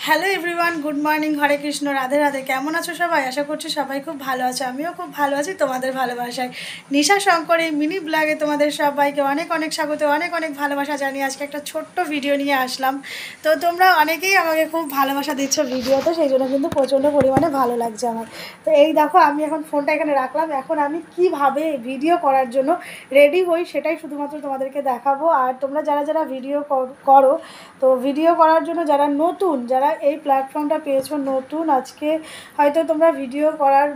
Hello everyone, good morning, হরে কৃষ্ণ, রাধে রাধে। কেমন আছো সবাই? আশা করছি সবাই খুব ভালো আছে। আমিও খুব ভালো আছি তোমাদের ভালোবাসায়। নিশা শঙ্কর এই মিনি ব্লগে তোমাদের সবাইকে অনেক অনেক স্বাগত, অনেক অনেক ভালোবাসা জানিয়ে আজকে একটা ছোট্ট ভিডিও নিয়ে আসলাম। তো তোমরা অনেকেই আমাকে খুব ভালোবাসা দিচ্ছ ভিডিওতে, সেই জন্য কিন্তু প্রচণ্ড পরিমাণে ভালো লাগছে আমার। তো এই দেখো, আমি এখন ফোনটা এখানে রাখলাম। এখন আমি কিভাবে ভিডিও করার জন্য রেডি হই সেটাই শুধুমাত্র তোমাদেরকে দেখাবো। আর তোমরা যারা যারা ভিডিও করো, তো ভিডিও করার জন্য যারা নতুন, যারা এই প্ল্যাটফর্মটা পেয়েছো নতুন, আজকে হয়তো তোমরা ভিডিও করার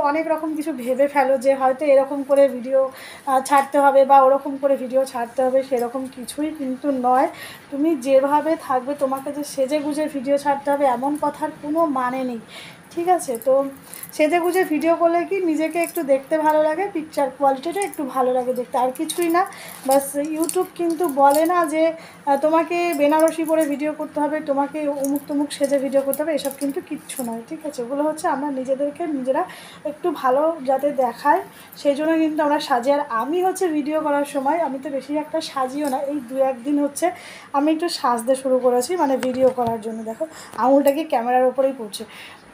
অনেক রকম কিছু ভেবে ফেলো যে হয়তো এরকম করে ভিডিও ছাড়তে হবে বা ওরকম করে ভিডিও ছাড়তে হবে। সেরকম কিছুই কিন্তু নয়। তুমি যেভাবে থাকবে, তোমাকে যে সেজে গুজে ভিডিও ছাড়তে হবে এমন কথার কোনো মানে নেই, ঠিক আছে? তো সেজে গুজে ভিডিও করলে কি নিজেকে একটু দেখতে ভালো লাগে, পিকচার কোয়ালিটিটা একটু ভালো লাগে দেখতে, আর কিছুই না। বাস ইউটিউব কিন্তু বলে না যে তোমাকে বেনারসি পরে ভিডিও করতে হবে, তোমাকে অমুক তমুক সেজে ভিডিও করতে হবে, এসব কিন্তু কিচ্ছু নয়, ঠিক আছে? ওগুলো হচ্ছে আমরা নিজেরা একটু ভালো যাতে দেখায় সেই জন্য কিন্তু আমরা সাজি। আর আমি হচ্ছে ভিডিও করার সময় আমি তো বেশি একটা সাজিও না, এই দু একদিন হচ্ছে আমি একটু সাজতে শুরু করেছি, মানে ভিডিও করার জন্য। দেখো আঙুলটাকে ক্যামেরার ওপরেই পড়ছে।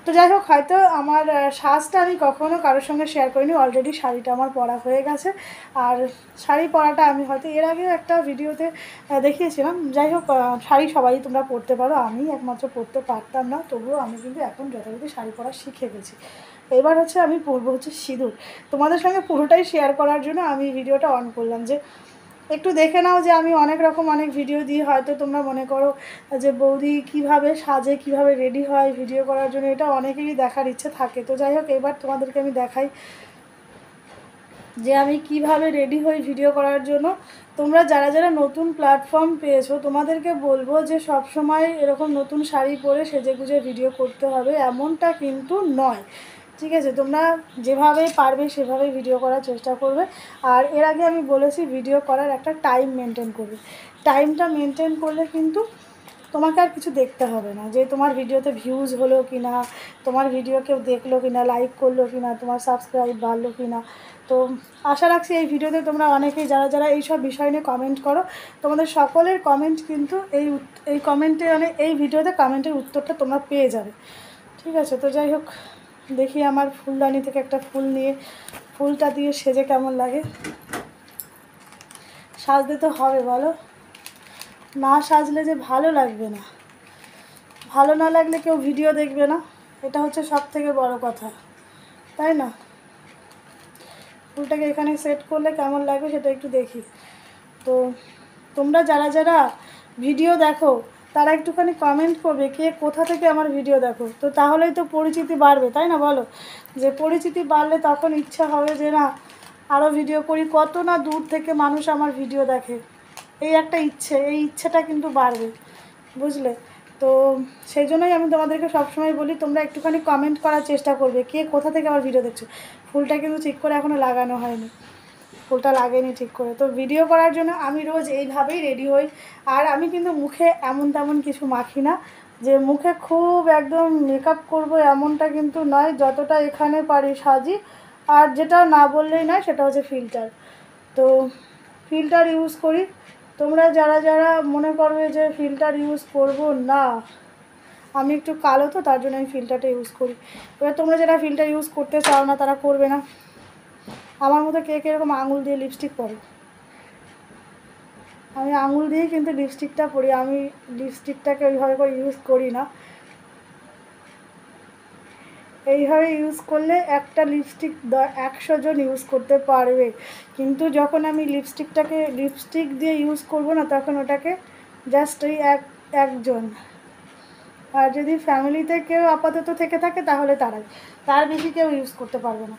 তো যাই হোক, হয়তো আমার সাজটা আমি কখনও কারোর সঙ্গে শেয়ার করিনি। অলরেডি শাড়িটা আমার পরা হয়ে গেছে। আর শাড়ি পরাটা আমি হয়তো এর আগেও একটা ভিডিওতে দেখিয়েছিলাম। যাই হোক, শাড়ি সবাই তোমরা পরতে পারো, আমি একমাত্র পরতে পারতাম না, তবুও আমি কিন্তু এখন যথাযথ শাড়ি পরা শিখে গেছি। এবার হচ্ছে আমি পরবো হচ্ছে সিঁদুর। তোমাদের সঙ্গে পুরোটাই শেয়ার করার জন্য আমি ভিডিওটা অন করলাম, যে একটু দেখে নাও যে আমি অনেক ভিডিও দিই, হয়তো তোমরা মনে করো যে বৌদি কিভাবে সাজে, কিভাবে রেডি হয় ভিডিও করার জন্য, এটা অনেকেরই দেখার ইচ্ছে থাকে। তো যাই হোক, এবার তোমাদেরকে আমি দেখাই যে আমি কিভাবে রেডি হই ভিডিও করার জন্য। তোমরা যারা যারা নতুন প্ল্যাটফর্ম পেয়েছো, তোমাদেরকে বলবো যে সব সময় এরকম নতুন শাড়ি পরে সেজে গুজে ভিডিও করতে হবে এমনটা কিন্তু নয়, ঠিক আছে? তোমরা যেভাবে পারবে সেভাবে ভিডিও করার চেষ্টা করবে। আর এর আগে আমি বলেছি ভিডিও করার একটা টাইম মেনটেন করবে। টাইমটা মেনটেন করলে কিন্তু তোমাকে আর কিছু দেখতে হবে না, যে তোমার ভিডিওতে ভিউজ হলো কি না, তোমার ভিডিও কেউ দেখলো কি না, লাইক করলো কি না, তোমার সাবস্ক্রাইব বাড়লো কি না। তো আশা রাখছি এই ভিডিওতে তোমরা অনেকেই যারা যারা এইসব বিষয় নিয়ে কমেন্ট করো, তোমাদের সকলের কমেন্ট কিন্তু এই কমেন্টে, মানে এই ভিডিওতে কমেন্টের উত্তরটা তোমরা পেয়ে যাবে, ঠিক আছে? তো যাই হোক, দেখি আমার ফুলদানি থেকে একটা ফুল নিয়ে ফুলটা দিয়ে সেজে কেমন লাগে। সাজতে তো হবে, বলো? না সাজলে যে ভালো লাগবে না, ভালো না লাগলে কেউ ভিডিও দেখবে না, এটা হচ্ছে সব থেকে বড় কথা, তাই না? ফুলটাকে এখানে সেট করলে কেমন লাগবে সেটা একটু দেখি। তো তোমরা যারা যারা ভিডিও দেখো তারা একটুখানি কমেন্ট করবে কে কোথা থেকে আমার ভিডিও দেখো, তো তাহলেই তো পরিচিতি বাড়বে, তাই না? বলো, যে পরিচিতি বাড়লে তখন ইচ্ছা হবে যে না আরও ভিডিও করি, কত না দূর থেকে মানুষ আমার ভিডিও দেখে, এই একটা ইচ্ছে, এই ইচ্ছেটা কিন্তু বাড়বে, বুঝলে? তো সেই জন্যই আমি তোমাদেরকে সবসময় বলি তোমরা একটুখানি কমেন্ট করার চেষ্টা করবে কে কোথা থেকে আমার ভিডিও দেখছো। ফুলটা কিন্তু ঠিক করে এখনও লাগানো হয়নি, ফুলটা লাগেনি ঠিক করে। তো ভিডিও করার জন্য আমি রোজ এইভাবেই রেডি হই। আর আমি কিন্তু মুখে এমন তেমন কিছু মাখি না, যে মুখে খুব একদম মেকআপ করব এমনটা কিন্তু নয়, যতটা এখানে পারি সাজি। আর যেটা না বললেই নয় সেটা হচ্ছে ফিল্টার। তো ফিল্টার ইউজ করি। তোমরা যারা যারা মনে করবে যে ফিল্টার ইউজ করব না, আমি একটু কালো তো তার জন্য আমি ফিল্টারটা ইউজ করি। এবার তোমরা যারা ফিল্টার ইউজ করতে চাও না তারা করবে না। আমার মতো কে কীরকম আঙুল দিয়ে লিপস্টিক পরে, আমি আঙুল দিয়েই কিন্তু লিপস্টিকটা পরি, আমি লিপস্টিকটাকে ওইভাবে করে ইউজ করি না। এইভাবে ইউজ করলে একটা লিপস্টিক 100 জন ইউজ করতে পারবে, কিন্তু যখন আমি লিপস্টিক দিয়ে ইউজ করব না, তখন ওটাকে জাস্ট ওই একজন। আর যদি ফ্যামিলিতে কেউ আপাতত থেকে থাকে তাহলে তার বেশি কেউ ইউজ করতে পারবে না।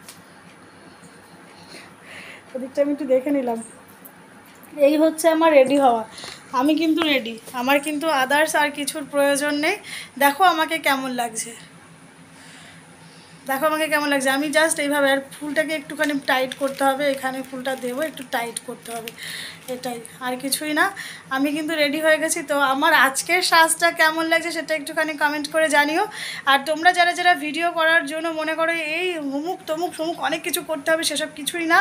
ওদিকটা আমি একটু দেখে নিলাম। এই হচ্ছে আমার রেডি হওয়া, আমি কিন্তু রেডি, আমার কিন্তু আদার্স আর কিছুর প্রয়োজন নেই। দেখো আমাকে কেমন লাগছে। দেখো আমাকে কেমন লাগছে। আমি জাস্ট এইভাবে, আর ফুলটাকে একটুখানি টাইট করতে হবে, এখানে ফুলটা দেবো, একটু টাইট করতে হবে, এটাই, আর কিছুই না। আমি কিন্তু রেডি হয়ে গেছি। তো আমার আজকের সাজটা কেমন লাগছে সেটা একটুখানি কমেন্ট করে জানিও। আর তোমরা যারা যারা ভিডিও করার জন্য মনে করো এই অমুক তমুক সমুক অনেক কিছু করতে হবে, সেসব কিছুই না,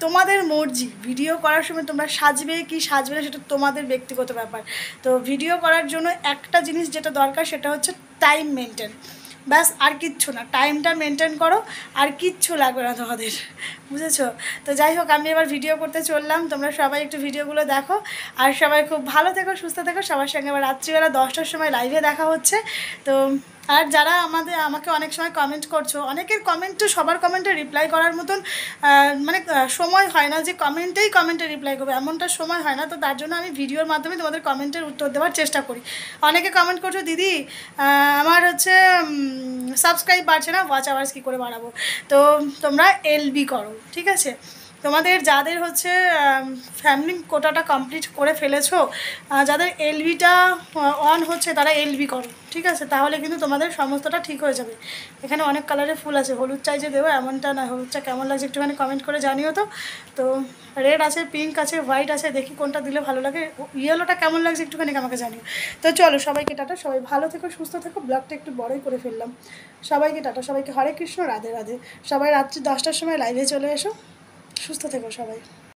তোমাদের মর্জি। ভিডিও করার সময় তোমরা সাজবে কি সাজবে না সেটা তোমাদের ব্যক্তিগত ব্যাপার। তো ভিডিও করার জন্য একটা জিনিস যেটা দরকার সেটা হচ্ছে টাইম মেনটেন, ব্যাস, আর কিচ্ছু না। টাইমটা মেনটেন করো, আর কিচ্ছু লাগবে না তোমাদের, বুঝেছো? তো যাই হোক, আমি এবার ভিডিও করতে চললাম। তোমরা সবাই একটু ভিডিওগুলো দেখো, আর সবাই খুব ভালো থেকো, সুস্থ থেকো। সবার সঙ্গে এবার রাত্রিবেলা 10টার সময় লাইভে দেখা হচ্ছে। তো আর যারা আমাকে অনেক সময় কমেন্ট করছো, অনেকের কমেন্টে, সবার কমেন্টে রিপ্লাই করার মতন মানে সময় হয় না যে কমেন্টে রিপ্লাই করবো, এমনটা সময় হয় না। তো তার জন্য আমি ভিডিওর মাধ্যমে তোমাদের কমেন্টের উত্তর দেওয়ার চেষ্টা করি। অনেকে কমেন্ট করছো, দিদি আমার হচ্ছে সাবস্ক্রাইব বাড়ছে না, ওয়াচ আওয়ার্স কী করে বাড়াবো। তো তোমরা এলবি করো, ঠিক আছে? তোমাদের যাদের হচ্ছে ফ্যামিলি কোটাটা কমপ্লিট করে ফেলেছো, যাদের এলবিটা অন হচ্ছে, তারা এলবি করো, ঠিক আছে? তাহলে কিন্তু তোমাদের সমস্তটা ঠিক হয়ে যাবে। এখানে অনেক কালারের ফুল আছে, হলুদ চাই যে দেবো এমনটা না। হলুদ চা কেমন লাগছে একটুখানি কমেন্ট করে জানিও। তো রেড আছে, পিঙ্ক আছে, হোয়াইট আছে, দেখি কোনটা দিলে ভালো লাগে। ইয়েলোটা কেমন লাগছে একটুখানি আমাকে জানিও। তো চলো, সবাইকে টাটা, সবাই ভালো থেকো, সুস্থ থেকো। ব্লগটা একটু বড়ই করে ফেললাম। সবাইকে টাটা, সবাইকে হরে কৃষ্ণ, রাধে রাধে। সবাই রাত্রি 10টার সময় লাইভে চলে এসো। সুস্থ থেকো সবাই।